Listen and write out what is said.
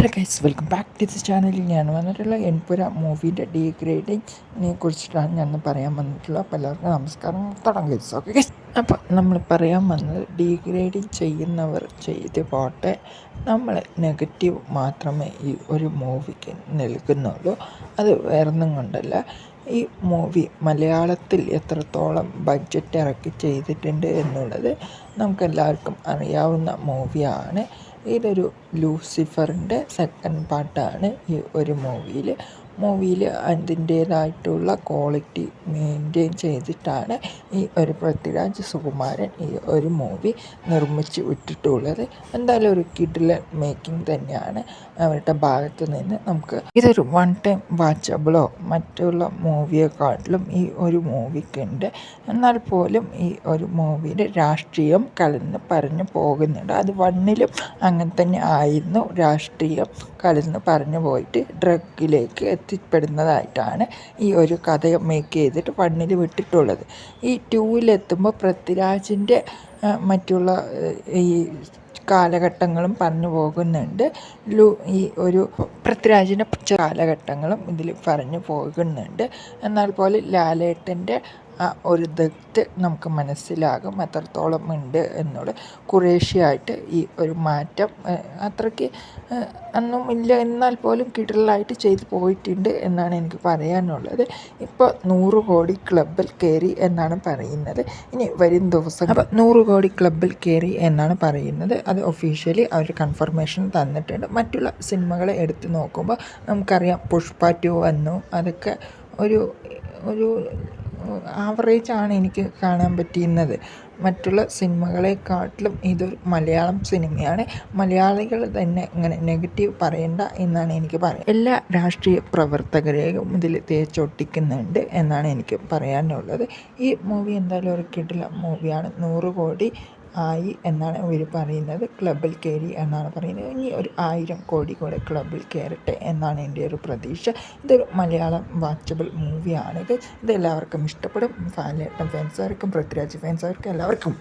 Hello guys, welcome back to this ചാനലിൽ ഞാൻ വന്നിട്ടുള്ള എൻപുര മൂവിൻ്റെ ഡീഗ്രേഡിങ്ങിനെ കുറിച്ചിട്ടാണ് ഞാൻ പറയാൻ വന്നിട്ടുള്ളത്. അപ്പോൾ എല്ലാവർക്കും നമസ്കാരം. തുടങ്ങാം ഗൈസ്. ഓക്കെ ഗൈസ്, അപ്പോൾ നമ്മൾ പറയാൻ വന്നത് ഡീഗ്രേഡിങ് ചെയ്യുന്നവർ ചെയ്ത് പോട്ടെ, നമ്മൾ നെഗറ്റീവ് മാത്രമേ ഈ ഒരു മൂവിക്ക് നൽകുന്നുള്ളൂ. അത് വേറൊന്നും കൊണ്ടല്ല, ഈ മൂവി മലയാളത്തിൽ എത്രത്തോളം ബഡ്ജറ്റ് ഇറക്കി ചെയ്തിട്ടുണ്ട് എന്നുള്ളത് നമുക്കെല്ലാവർക്കും അറിയാവുന്ന മൂവിയാണ്. ഇതൊരു ലൂസിഫറിൻ്റെ സെക്കൻഡ് പാർട്ടാണ് ഈ ഒരു മൂവിയിൽ അതിൻ്റേതായിട്ടുള്ള ക്വാളിറ്റി മെയിൻറ്റെയിൻ ചെയ്തിട്ടാണ് ഈ ഒരു പൃഥ്വിരാജ് സുകുമാരൻ ഈ ഒരു മൂവി നിർമ്മിച്ച് വിട്ടിട്ടുള്ളത്. എന്തായാലും ഒരു കിടിലൻ മേക്കിംഗ് തന്നെയാണ് അവരുടെ ഭാഗത്ത് നിന്ന്. നമുക്ക് ഇതൊരു വൺ ടൈം വാച്ചബിളോ മറ്റുള്ള മൂവിയെക്കാട്ടിലും ഈ ഒരു മൂവിക്കുണ്ട്. എന്നാൽ പോലും ഈ ഒരു മൂവിയിൽ രാഷ്ട്രീയം കലർന്ന് പറഞ്ഞു പോകുന്നുണ്ട്. അത് വണ്ണിലും അങ്ങനെ തന്നെ ആയിരുന്നു. രാഷ്ട്രീയം കലർന്ന് പറഞ്ഞു പോയിട്ട് ഡ്രഗിലേക്ക് എത്തിപ്പെടുന്നതായിട്ടാണ് ഈ ഒരു കഥ മേക്ക് ചെയ്തിട്ട് വണ്ണിൽ വിട്ടിട്ടുള്ളത്. ഈ ടൂവിലെത്തുമ്പോൾ പൃഥ്വിരാജിൻ്റെ മറ്റുള്ള ഈ കാലഘട്ടങ്ങളും പറഞ്ഞു പോകുന്നുണ്ട്. ഈ ഒരു പൃഥ്വിരാജിൻ്റെ കാലഘട്ടങ്ങളും ഇതിൽ പറഞ്ഞു പോകുന്നുണ്ട്. എന്നാൽ പോലും ലാലേട്ടൻ്റെ ഒരു ദത്ത് നമുക്ക് മനസ്സിലാകും എത്രത്തോളം ഉണ്ട് എന്നുള്ളത്. കുറേശ്ശെയായിട്ട് ഈ ഒരു മാറ്റം അത്രയ്ക്ക് ഒന്നും ഇല്ല, എന്നാൽ പോലും കിടലായിട്ട് ചെയ്തു പോയിട്ടുണ്ട് എന്നാണ് എനിക്ക് പറയാനുള്ളത്. ഇപ്പോൾ 100 കോടി ക്ലബിൽ കയറി എന്നാണ് പറയുന്നത്. ഇനി വരും ദിവസം അപ്പോൾ 100 കോടി ക്ലബിൽ കയറി എന്നാണ് പറയുന്നത്. അത് ഒഫീഷ്യലി അവർ കൺഫർമേഷൻ തന്നിട്ടുണ്ട്. മറ്റുള്ള സിനിമകളെ എടുത്ത് നോക്കുമ്പോൾ നമുക്കറിയാം, പുഷ്പ 2 വന്നു. അതൊക്കെ ഒരു ആവറേജാണ് എനിക്ക് കാണാൻ പറ്റുന്നത്. മറ്റുള്ള സിനിമകളെക്കാട്ടിലും ഇതൊരു മലയാളം സിനിമയാണ്. മലയാളികൾ തന്നെ ഇങ്ങനെ നെഗറ്റീവ് പറയണ്ട എന്നാണ് എനിക്ക് പറയുന്നത്. എല്ലാ രാഷ്ട്രീയ പ്രവർത്തകരെയും ഇതിൽ തേച്ചൊട്ടിക്കുന്നുണ്ട് എന്നാണ് എനിക്ക് പറയാനുള്ളത്. ഈ മൂവി എന്തായാലും ഒരു കിടിലൻ മൂവിയാണ്. 100 കോടി ആയി എന്നാണ് ഇവർ പറയുന്നത്. ക്ലബിൽ കയറി എന്നാണ് പറയുന്നത്. ഇനി ഒരു 1000 കോടി കൂടെ ക്ലബിൽ കയറട്ടെ എന്നാണ് എൻ്റെ ഒരു പ്രതീക്ഷ. ഇതൊരു മലയാളം വാച്ചബിൾ മൂവിയാണിത്. ഇതെല്ലാവർക്കും ഇഷ്ടപ്പെടും. ലാലേട്ടൻ ഫാൻസുകാർക്കും പൃഥ്വിരാജ് ഫാൻസുകാർക്കും എല്ലാവർക്കും